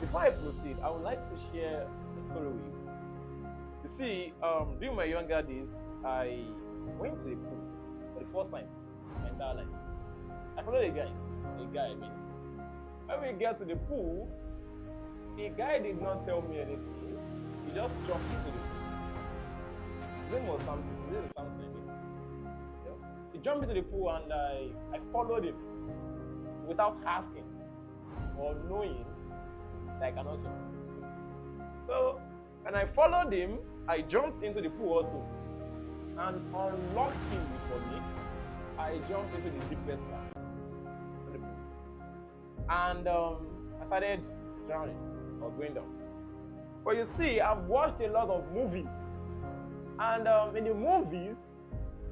Before I proceed, I would like to share a story with you. You see, during my younger days, I went to a pool for the first time in my entire life. I followed a guy, I mean. When we get to the pool, the guy did not tell me anything. He just jumped into the pool. His name was Samson. His name is Samson, I mean. You know? He jumped into the pool and I followed him without asking or knowing that I cannot swim. So when I followed him, I jumped into the pool also. And unluckily for me, I jumped into the deepest part of the pool. And I started drowning or going down. But you see, I've watched a lot of movies. And in the movies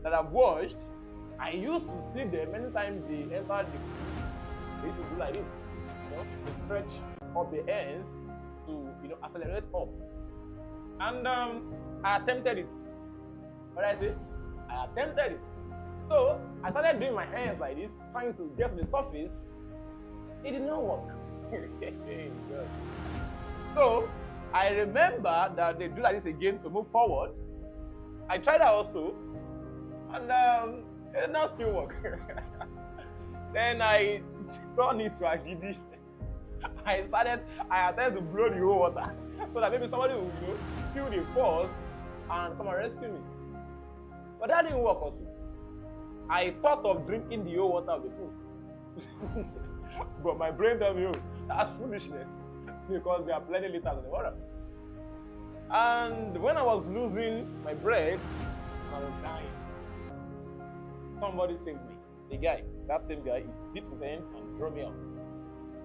that I've watched, I used to see them anytime they enter the pool. They used to do like this, to stretch up the ends to, accelerate up. And I attempted it. What did I say? I attempted it. So I started doing my hands like this, trying to get to the surface. It did not work. So I remember that they do like this again to move forward. I tried that also, and it did not still work. Then I turned it to agidi. I attempted to blow the whole water so that maybe somebody will, feel the force and come and rescue me. But that didn't work also. I thought of drinking the whole water of the pool. But my brain told me, oh, that's foolishness because there are plenty liters in the water. And when I was losing my breath, I was dying. Somebody saved me. The guy, that same guy, he hit his hand and drove me out.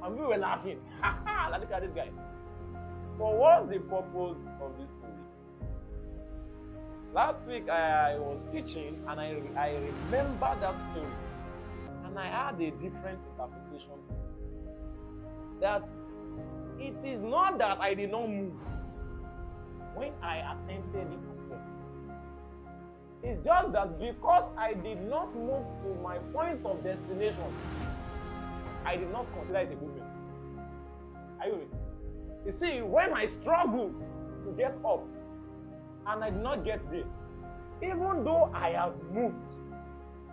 And we were laughing. Ha ha! Look at this guy. But what's the purpose of this story? Last week I was teaching and I remember that story. And I had a different interpretation. That it is not that I did not move when I attempted it at first. It's just that because I did not move to my point of destination, I did not consider it a movement. Are you with me? You see, when I struggled to get up and I did not get there, even though I have moved,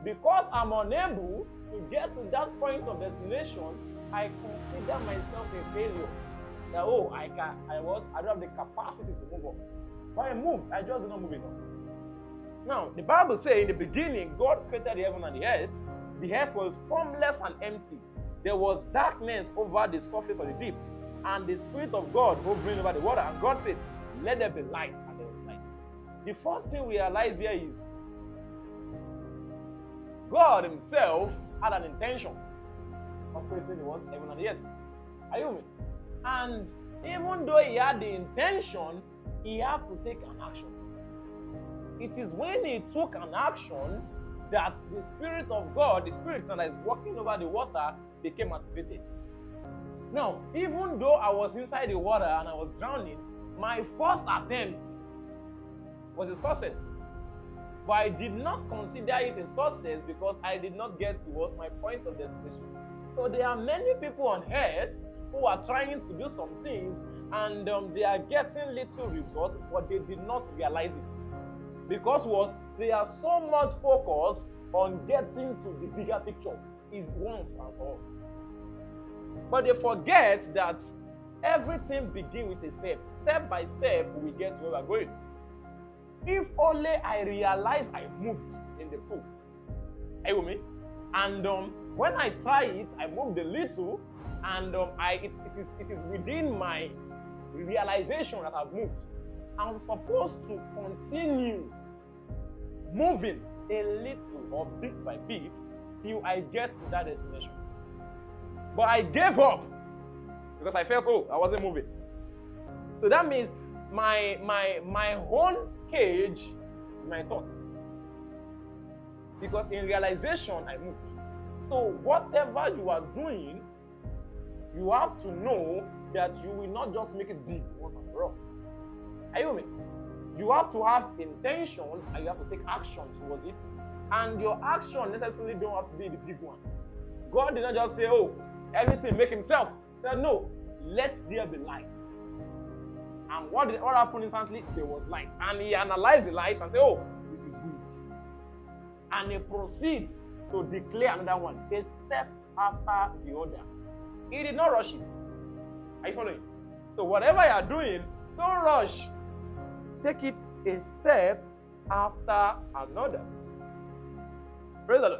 because I'm unable to get to that point of destination, I consider myself a failure. That I don't have the capacity to move up. But I moved, I just did not move enough. Now, the Bible says in the beginning, God created the heaven and the earth. The earth was formless and empty. There was darkness over the surface of the deep, and the Spirit of God hovering over the water. And God said, let there be light, and there was light. The first thing we realize here is God himself had an intention of creating the world, heaven and the earth. Are you with me? And even though he had the intention, he had to take an action. It is when he took an action that the Spirit of God, the Spirit that is walking over the water, became activated. Now, even though I was inside the water and I was drowning, my first attempt was a success. But I did not consider it a success because I did not get towards my point of destination. So there are many people on earth who are trying to do some things and they are getting little results, but they did not realize it. Because what? They are so much focused on getting to the bigger picture is once and for all. But they forget that everything begins with a step. Step by step, we get to where we're going. If only I realize I moved in the pool. Are you with me? And when I try it, I moved a little, and it is within my realization that I've moved. I'm supposed to continue moving a little or bit by bit till I get to that destination. But I gave up because I felt, I wasn't moving. So that means my own cage is my thoughts. Because in realization, I moved. So whatever you are doing, you have to know that you will not just make it big once and for all. Are you with me? You have to have intention and you have to take action towards it. And your action necessarily don't have to be the big one. God did not just say, everything make himself. He said, no. let there be light. And what happened instantly? There was light. And he analyzed the light and said, oh, it is good. And he proceeded to declare another one, a step after the other. He did not rush it. Are you following? So whatever you are doing, don't rush. Take it a step after another. Praise the Lord.